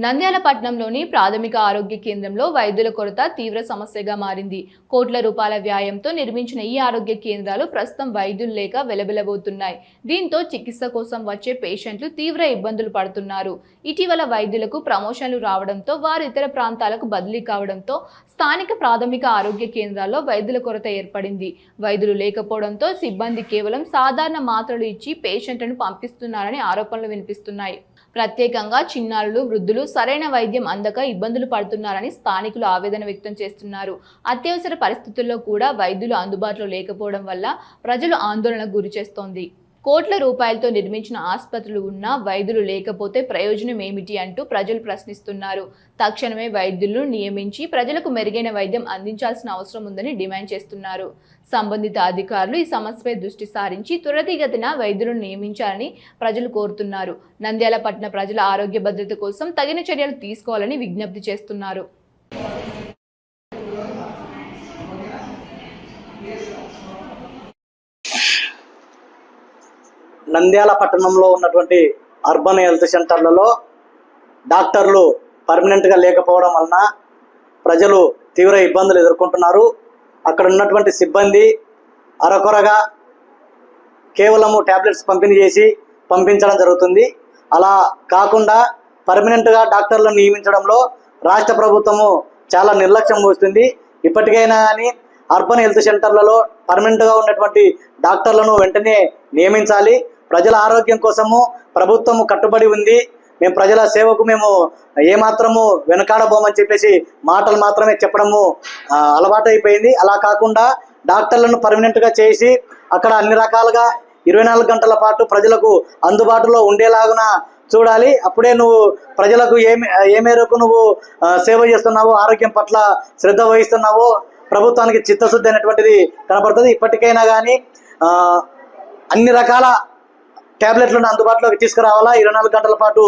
నంద్యాల పట్టణంలోని ప్రాథమిక ఆరోగ్య కేంద్రంలో వైద్యుల కొరత తీవ్ర సమస్యగా మారింది. కోట్ల రూపాయల వ్యయంతో నిర్మించిన ఈ ఆరోగ్య కేంద్రాలు ప్రస్తుతం వైద్యులు లేక వెలబెలబోతున్నాయి. దీంతో చికిత్స కోసం వచ్చే పేషెంట్లు తీవ్ర ఇబ్బందులు పడుతున్నారు. ఇటీవల వైద్యులకు ప్రమోషన్లు రావడంతో వారు ఇతర ప్రాంతాలకు బదిలీ కావడంతో స్థానిక ప్రాథమిక ఆరోగ్య కేంద్రాల్లో వైద్యుల కొరత ఏర్పడింది. వైద్యులు లేకపోవడంతో సిబ్బంది కేవలం సాధారణ మాత్రలు ఇచ్చి పేషెంట్లను పంపిస్తున్నారని ఆరోపణలు వినిపిస్తున్నాయి. ప్రత్యేకంగా చిన్నారులు, వృద్ధులు సరైన వైద్యం అందక ఇబ్బందులు పడుతున్నారని స్థానికులు ఆవేదన వ్యక్తం చేస్తున్నారు. అత్యవసర పరిస్థితుల్లో కూడా వైద్యులు అందుబాటులో లేకపోవడం వల్ల ప్రజలు ఆందోళనకు గురిచేస్తోంది. కోట్ల రూపాయలతో నిర్మించిన ఆసుపత్రులు ఉన్నా వైద్యులు లేకపోతే ప్రయోజనం ఏమిటి అంటూ ప్రజలు ప్రశ్నిస్తున్నారు. తక్షణమే వైద్యులను నియమించి ప్రజలకు మెరుగైన వైద్యం అందించాల్సిన అవసరం ఉందని డిమాండ్ చేస్తున్నారు. సంబంధిత అధికారులు ఈ సమస్యపై దృష్టి సారించి త్వరితగతిన వైద్యులను నియమించాలని ప్రజలు కోరుతున్నారు. నంద్యాల పట్టణ ప్రజల ఆరోగ్య భద్రత కోసం తగిన చర్యలు తీసుకోవాలని విజ్ఞప్తి చేస్తున్నారు. నంద్యాల పట్టణంలో ఉన్నటువంటి అర్బన్ హెల్త్ సెంటర్లలో డాక్టర్లు పర్మనెంట్గా లేకపోవడం వలన ప్రజలు తీవ్ర ఇబ్బందులు ఎదుర్కొంటున్నారు. అక్కడ ఉన్నటువంటి సిబ్బంది అరకొరగా కేవలము ట్యాబ్లెట్స్ పంపిణీ చేసి పంపించడం జరుగుతుంది. అలా కాకుండా పర్మనెంట్గా డాక్టర్లను నియమించడంలో రాష్ట్ర ప్రభుత్వము చాలా నిర్లక్ష్యం వహిస్తుంది. ఇప్పటికైనా కానీ అర్బన్ హెల్త్ సెంటర్లలో పర్మనెంట్గా ఉన్నటువంటి డాక్టర్లను వెంటనే నియమించాలి. ప్రజల ఆరోగ్యం కోసము ప్రభుత్వము కట్టుబడి ఉంది. మేము ప్రజల సేవకు మేము ఏమాత్రము వెనకాడబోమని చెప్పేసి మాటలు మాత్రమే చెప్పడము అలవాటు అయిపోయింది. అలా కాకుండా డాక్టర్లను పర్మనెంట్గా చేసి అక్కడ అన్ని రకాలుగా 24 గంటల పాటు ప్రజలకు అందుబాటులో ఉండేలాగున చూడాలి. అప్పుడే నువ్వు ప్రజలకు ఏ మేరకు నువ్వు సేవ చేస్తున్నావో, ఆరోగ్యం పట్ల శ్రద్ధ వహిస్తున్నావో ప్రభుత్వానికి చిత్తశుద్ధి అనేటువంటిది కనబడుతుంది. ఇప్పటికైనా కానీ అన్ని రకాల ట్యాబ్లెట్లను అందుబాటులోకి తీసుకురావాలా, 24 గంటల పాటు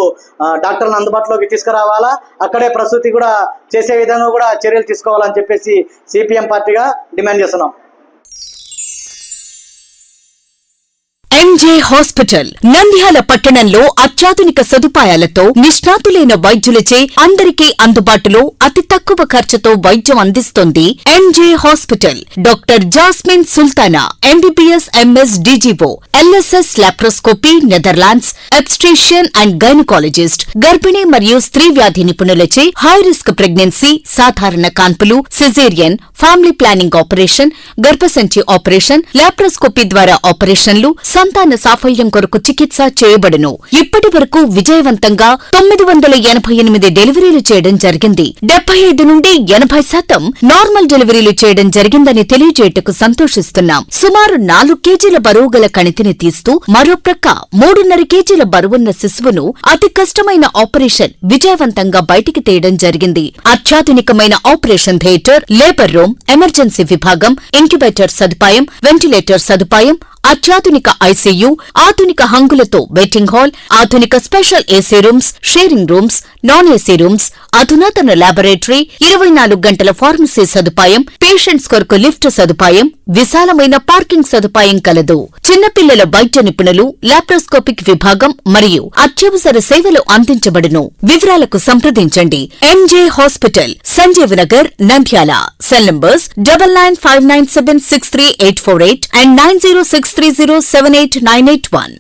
డాక్టర్లను అందుబాటులోకి తీసుకురావాలా, అక్కడే ప్రసూతి కూడా చేసే విధంగా కూడా చర్యలు తీసుకోవాలని చెప్పేసి సిపిఎం పార్టీగా డిమాండ్ చేస్తున్నాం. ఎంజే హాస్పిటల్ నంద్యాల పట్టణంలో అత్యాధునిక సదుపాయాలతో నిష్ణాతులైన వైద్యులచే అందరికీ అందుబాటులో అతి తక్కువ ఖర్చుతో వైద్యం అందిస్తోంది. MJ hospital. Doctor Jasmine Sultana, MBBS, MS, DGO, LSS laparoscopy, Netherlands, obstetrician and gynaecologist, గర్భిణీ మరియు స్త్రీ వ్యాధి నిపుణులచే హై రిస్క్ ప్రెగ్నెన్సీ, సాధారణ కాన్పులు, సిజేరియన్, ఫ్యామిలీ ప్లానింగ్ ఆపరేషన్, గర్భసంచి ఆపరేషన్, లాప్రోస్కోపీ ద్వారా ఆపరేషన్లు, సంతాన సాఫల్యం కొరకు చికిత్స చేయబడును. ఇప్పటి వరకు విజయవంతంగా 988 డెలివరీలు చేయడం జరిగింది. 75 నుండి 80% నార్మల్ డెలివరీలు చేయడం జరిగిందని తెలియజేయటకు సంతోషిస్తున్నాం. సుమారు 4 కేజీల బరువు గల కణితిని తీస్తూ మరో ప్రక్క 3.5 కేజీల బరువున్న శిశువును అతి కష్టమైన ఆపరేషన్ విజయవంతంగా బయటికి తీయడం జరిగింది. అత్యాధునికమైన operation theatre, labour room, emergency విభాగం, ఇంక్యుబేటర్ సదుపాయం, వెంటిలేటర్ సదుపాయం, అత్యాధునిక ఐసీయూ, ఆధునిక హంగులతో వెయిటింగ్ హాల్, ఆధునిక special AC rooms, sharing rooms, non AC rooms, అధునాతన ల్యాబొరేటరీ, 24 గంటల ఫార్మసీ సదుపాయం, పేషెంట్స్ కొరకు లిఫ్ట్ సదుపాయం, విశాలమైన పార్కింగ్ సదుపాయం కలదు. చిన్నపిల్లల వైద్య నిపుణులు, లాప్రోస్కోపిక్ విభాగం మరియు అత్యవసర సేవలు అందించబడును. వివరాలకు సంప్రదించండి. MJ hospital, Sanjeev Nagar, Nandyal. Cell numbers 9959763848 and 9063078981.